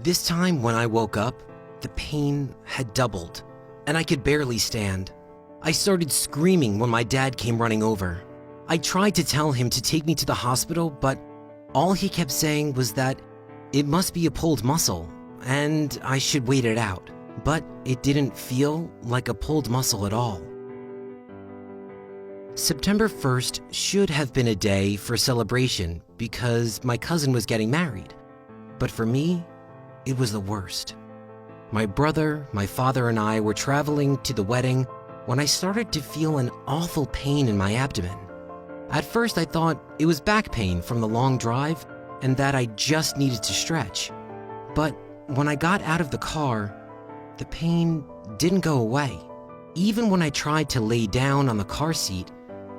This time when I woke up, the pain had doubled, and I could barely stand. I started screaming when my dad came running over. I tried to tell him to take me to the hospital, but all he kept saying was that it must be a pulled muscle, and I should wait it out. But it didn't feel like a pulled muscle at all. September 1st should have been a day for celebration because my cousin was getting married. But for me, it was the worst. My brother, my father, and I were traveling to the wedding when I started to feel an awful pain in my abdomen. At first I thought it was back pain from the long drive and that I just needed to stretch. But when I got out of the car, the pain didn't go away. Even when I tried to lay down on the car seat,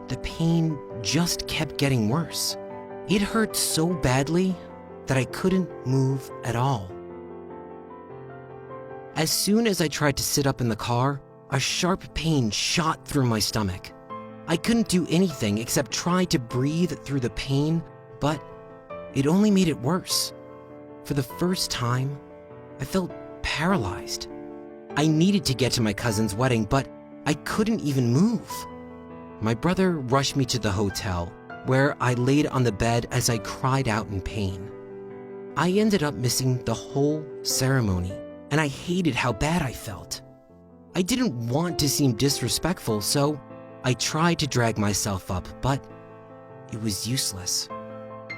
the pain just kept getting worse. It hurt so badly that I couldn't move at all. As soon as I tried to sit up in the car, a sharp pain shot through my stomach. I couldn't do anything except try to breathe through the pain, but it only made it worse. For the first time, I felt paralyzed. I needed to get to my cousin's wedding, but I couldn't even move. My brother rushed me to the hotel, where I laid on the bed as I cried out in pain. I ended up missing the whole ceremony, and I hated how bad I felt. I didn't want to seem disrespectful, so I tried to drag myself up, but it was useless.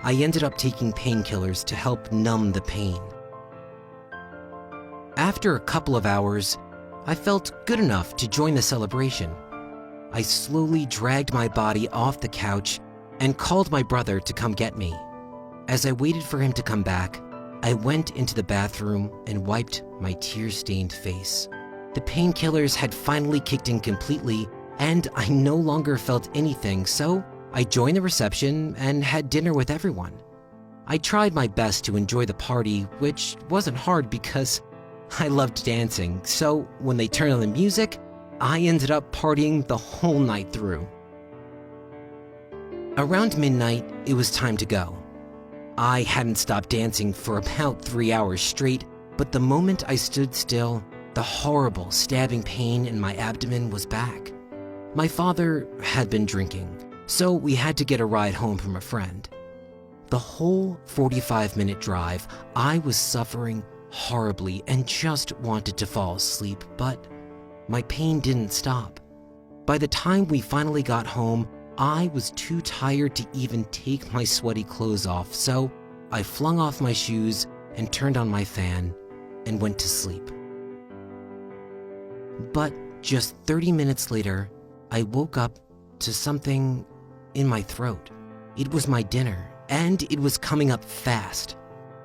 I ended up taking painkillers to help numb the pain. After a couple of hours, I felt good enough to join the celebration. I slowly dragged my body off the couch and called my brother to come get me. As I waited for him to come back, I went into the bathroom and wiped my tear-stained face. The painkillers had finally kicked in completely, and I no longer felt anything, so I joined the reception and had dinner with everyone. I tried my best to enjoy the party, which wasn't hard because I loved dancing, so when they turned on the music, I ended up partying the whole night through. Around midnight, it was time to go. I hadn't stopped dancing for about 3 hours straight, but the moment I stood still, the horrible stabbing pain in my abdomen was back. My father had been drinking, so we had to get a ride home from a friend. The whole 45-minute drive, I was suffering horribly and just wanted to fall asleep, but my pain didn't stop. By the time we finally got home, I was too tired to even take my sweaty clothes off, so I flung off my shoes and turned on my fan and went to sleep. But just 30 minutes later, I woke up to something in my throat. It was my dinner, and it was coming up fast.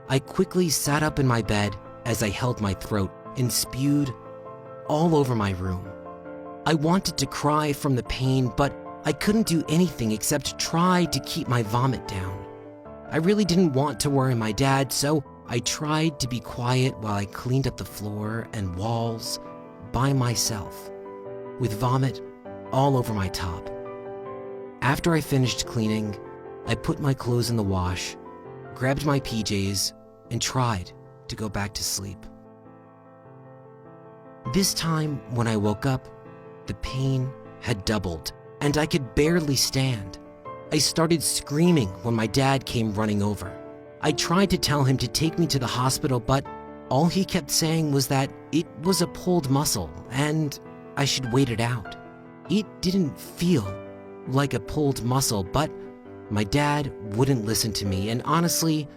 I quickly sat up in my bed as I held my throat and spewed all over my room. I wanted to cry from the pain, but I couldn't do anything except try to keep my vomit down. I really didn't want to worry my dad, so I tried to be quiet while I cleaned up the floor and walls by myself, with vomit all over my top. After I finished cleaning, I put my clothes in the wash, grabbed my PJs, and tried to go back to sleep. This time, when I woke up, the pain had doubled, and I could barely stand. I started screaming when my dad came running over. I tried to tell him to take me to the hospital, but all he kept saying was that it was a pulled muscle and I should wait it out. It didn't feel like a pulled muscle, but my dad wouldn't listen to me, and honestly,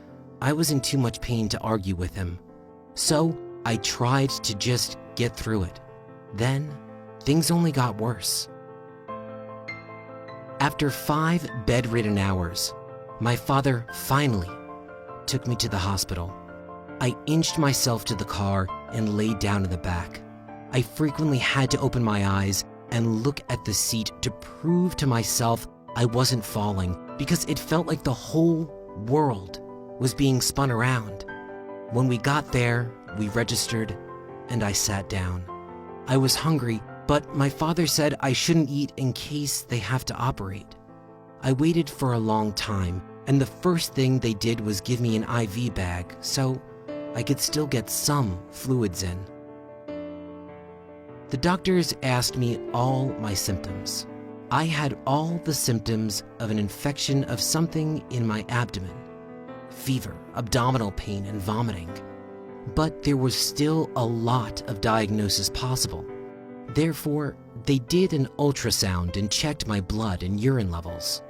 I was in too much pain to argue with him. So I tried to just get through it. Then things only got worse. After 5 bedridden hours, my father finally took me to the hospital. I inched myself to the car and laid down in the back. I frequently had to open my eyes and look at the seat to prove to myself I wasn't falling, because it felt like the whole world was being spun around. When we got there, we registered and I sat down. I was hungry, but my father said I shouldn't eat in case they have to operate. I waited for a long time, and the first thing they did was give me an IV bag, so I could still get some fluids in. The doctors asked me all my symptoms. I had all the symptoms of an infection of something in my abdomen: fever, abdominal pain, and vomiting. But there was still a lot of diagnosis possible. Therefore, they did an ultrasound and checked my blood and urine levels.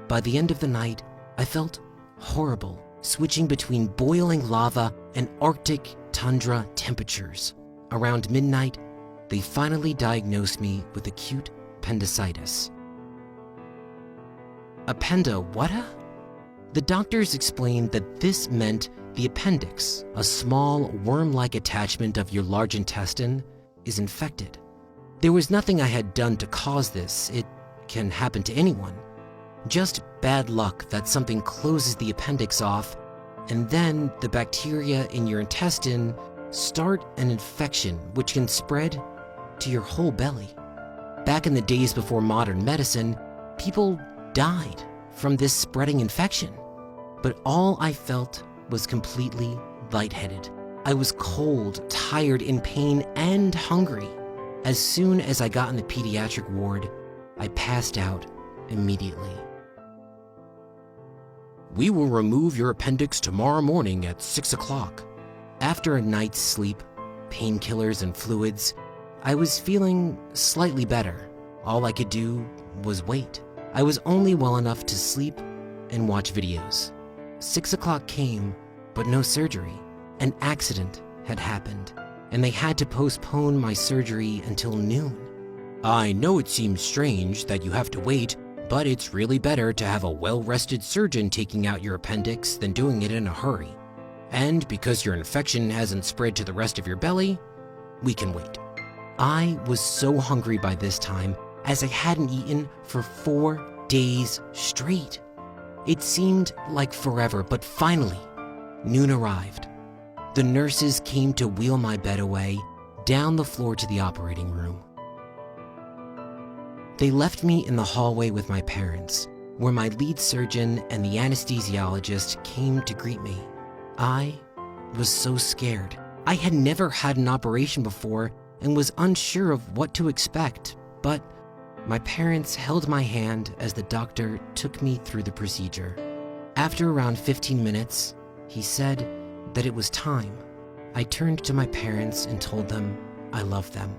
By the end of the night, I felt horrible, switching between boiling lava and Arctic tundra temperatures. Around midnight, they finally diagnosed me with acute appendicitis. What? The doctors explained that this meant the appendix, a small worm-like attachment of your large intestine, is infected. There was nothing I had done to cause this. It can happen to anyone. Just bad luck that something closes the appendix off, and then the bacteria in your intestine start an infection which can spread to your whole belly. Back in the days before modern medicine, people died from this spreading infection. But all I felt was completely lightheaded. I was cold, tired, in pain, and hungry. As soon as I got in the pediatric ward, I passed out immediately. "We will remove your appendix tomorrow morning at 6 o'clock. After a night's sleep, painkillers, and fluids, I was feeling slightly better. All I could do was wait. I was only well enough to sleep and watch videos. 6 o'clock came, but no surgery. An accident had happened, and they had to postpone my surgery until noon. I know it seems strange that you have to wait, but it's really better to have a well-rested surgeon taking out your appendix than doing it in a hurry. And because your infection hasn't spread to the rest of your belly, we can wait." I was so hungry by this time, as I hadn't eaten for 4 days straight. It seemed like forever, but finally, noon arrived. The nurses came to wheel my bed away, down the floor to the operating room. They left me in the hallway with my parents, where my lead surgeon and the anesthesiologist came to greet me. I was so scared. I had never had an operation before and was unsure of what to expect, but my parents held my hand as the doctor took me through the procedure. After around 15 minutes, he said that it was time. I turned to my parents and told them I loved them.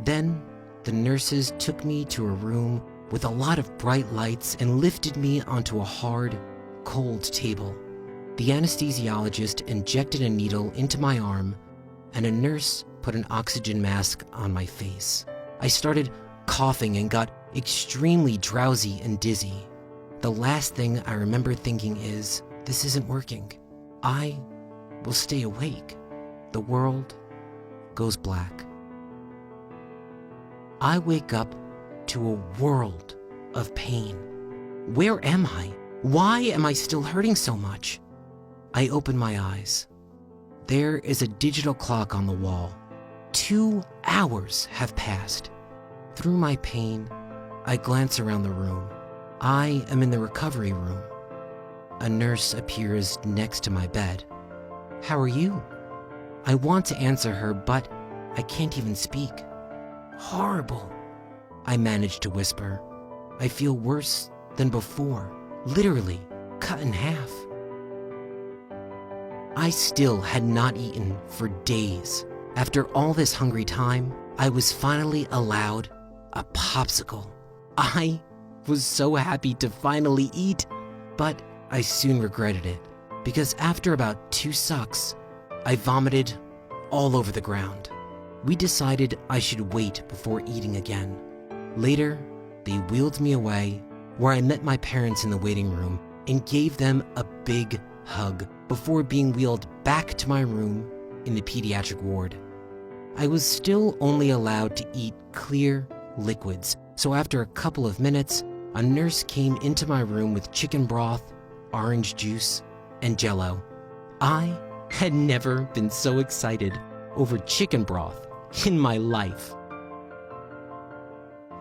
Then the nurses took me to a room with a lot of bright lights and lifted me onto a hard, cold table. The anesthesiologist injected a needle into my arm, and a nurse put an oxygen mask on my face. I started coughing and got extremely drowsy and dizzy. The last thing I remember thinking is, this isn't working. I will stay awake. The world goes black. I wake up to a world of pain. Where am I? Why am I still hurting so much? I open my eyes. There is a digital clock on the wall. 2 hours have passed. Through my pain, I glance around the room. I am in the recovery room. A nurse appears next to my bed. "How are you?" I want to answer her, but I can't even speak. "Horrible," I manage to whisper. "I feel worse than before, literally cut in half." I still had not eaten for days. After all this hungry time, I was finally allowed a popsicle. I was so happy to finally eat, but I soon regretted it, because after about 2 sucks, I vomited all over the ground. We decided I should wait before eating again. Later, they wheeled me away, where I met my parents in the waiting room and gave them a big hug before being wheeled back to my room in the pediatric ward. I was still only allowed to eat clear liquids, so after a couple of minutes, a nurse came into my room with chicken broth, orange juice, and Jell-O. I had never been so excited over chicken broth in my life.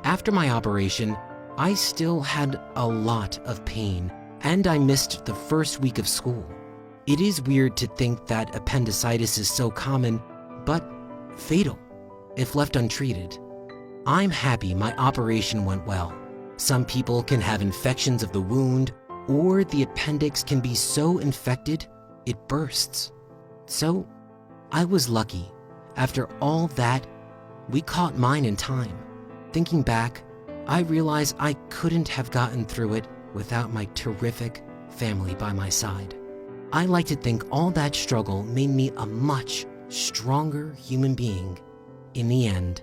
After my operation, I still had a lot of pain, and I missed the first week of school. It is weird to think that appendicitis is so common, but fatal if left untreated. I'm happy my operation went well. Some people can have infections of the wound, or the appendix can be so infected it bursts. So I was lucky. After all that, we caught mine in time. Thinking back, I realize I couldn't have gotten through it without my terrific family by my side. I like to think all that struggle made me a much stronger human being in the end.